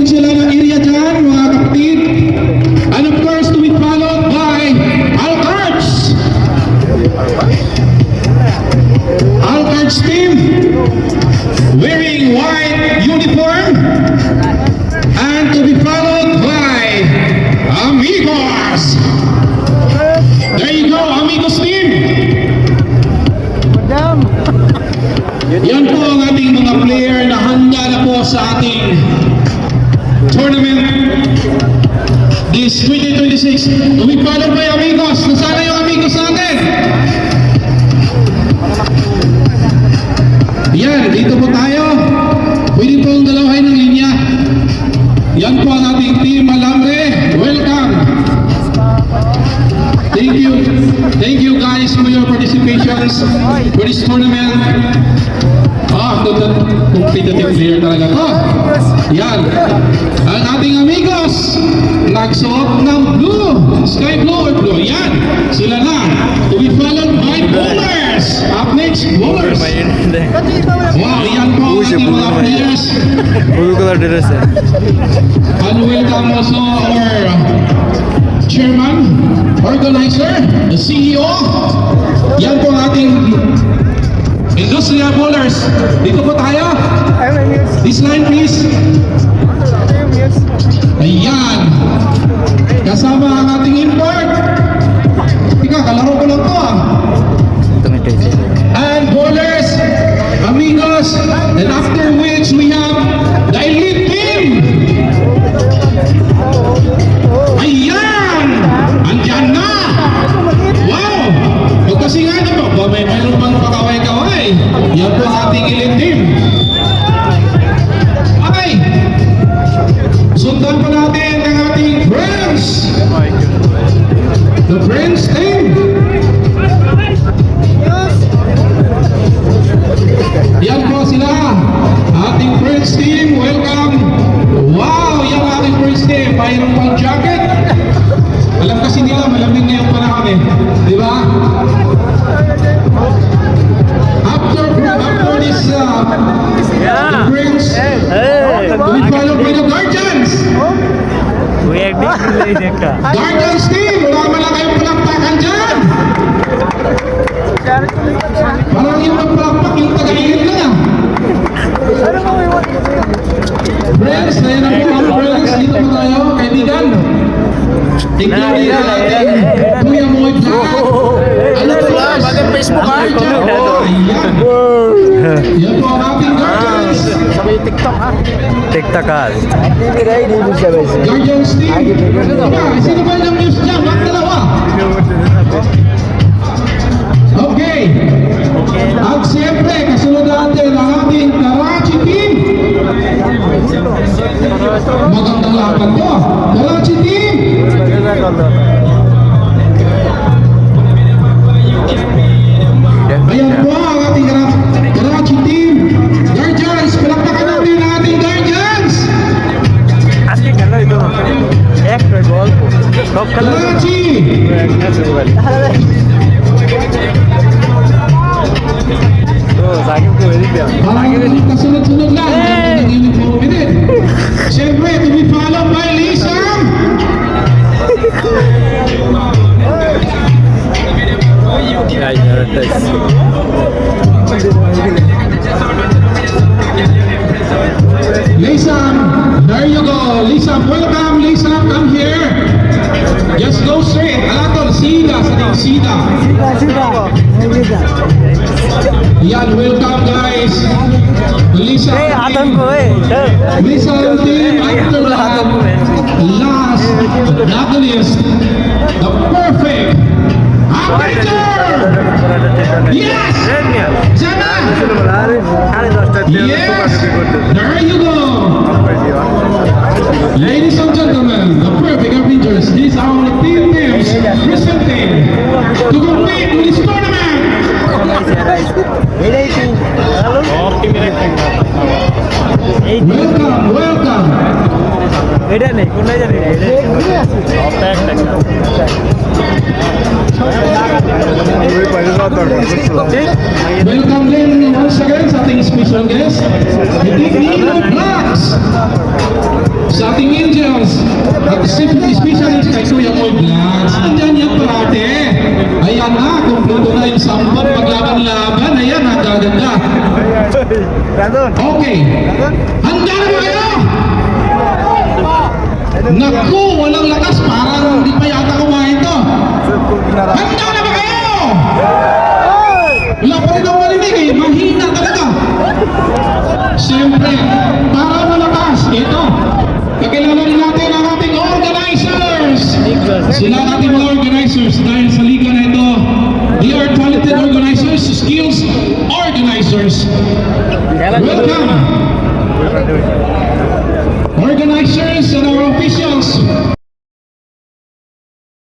din sila ng area dyan, mga kapatid. And of course, to be followed by Alcards. Alcards team, wearing white uniform. And to be followed by Amigos. There you go, Amigos team. Yan po ang ating mga player na handa na po sa ating tournament this 2026. Tumipalad ba yung Amigos? Nasaan na yung Amigos natin? Yan, dito po tayo. Pwede po ang dalawahin ng linya. Yan po ang ating team Alambre. Welcome. Thank you. Thank you guys for your participations for this tournament. Competitive player talaga to. Yan. Ang ating Amigos, nagsuot ng blue, sky blue or blue. Yan. Sila na. To be followed by bowlers. Up next, bowlers. Wow, yan po ang ating mga players. And welcome also our chairman, organizer, the CEO. Yan po ang ating Industrial Bowlers. Dito po tayo. This line please. Ayan. Kasama ang ating import. Tika, kalaro ko lang to ah. And bowlers, Amigos, and after which we have the elite team. Ayan! Andyan na! Wow! Magkasi nga nyo ba? Mayroon bang pakaway-kaway? Yan po ating elite team. Okay! Sundan pa natin ang ating friends! The friends team! Yan po sila! Ating friends team, welcome! Wow! Yan ating friends team! Mayroon pang jacket! Alam kasi nila, malamig ngayong panahon eh. Di ba? After this drinks, we follow by the Guardians. Guardians team, wala man lang kayong palakpakan dyan. Parang yung nagpalakpak, yung taga-ingin na lang. Friends, na yun ang mga friends. Dito mo tayo, kaibigan. Including natin, Kuya Moy Vlog. Ano to lang? Bagay Facebook ha? Ayan. Yan po ang ating Guardians. Sabay TikTok ha? TikTok ha? Guardians team. Sino ba yung news dyan? Bakit dalawa? Okay. At siyempre, kasunod natin ang ating Karachi team. Magandang laban to. Karachi team. Ayan po ang ating Karachi team. Guardians, palakpakan natin ang ating Guardians. Karachi. Parang kasunod-sunod lang. Nag-inig po minute. Siyempre, to be followed by Lisam. Lisam, there you go. Lisam, welcome. Lisam, come here. Just go straight. Alatol, sida. Sida. Yan, welcome guys. Lisam team. Lisam team, after that, last but not the least, the perfect aperture. Yes! Sana! Yes! There you go! Ladies and gentlemen, the perfect apertures. These are our team names presenting to compete with this tournament. Welcome. Welcome din once again sa ating special guest, the Nino Blacks. Sa Especially kay Kuya Moy Vlogs. Nandyan yan parate. Ayan na, kumpleto na yung sampung maglaban-laban. Ayan, ang gaganda. Okay. Handa na ba kayo? Naku, walang lakas. Parang hindi pa yata kumain to. Handa na ba kayo? Wala pa rin ang marinig eh. Mahina talaga. Siyempre, para malakas. Ito. Kakilalanin natin ang ating organizers. Sila ang ating mga organizers dahil sa liga na ito. They are talented organizers, skills organizers. Welcome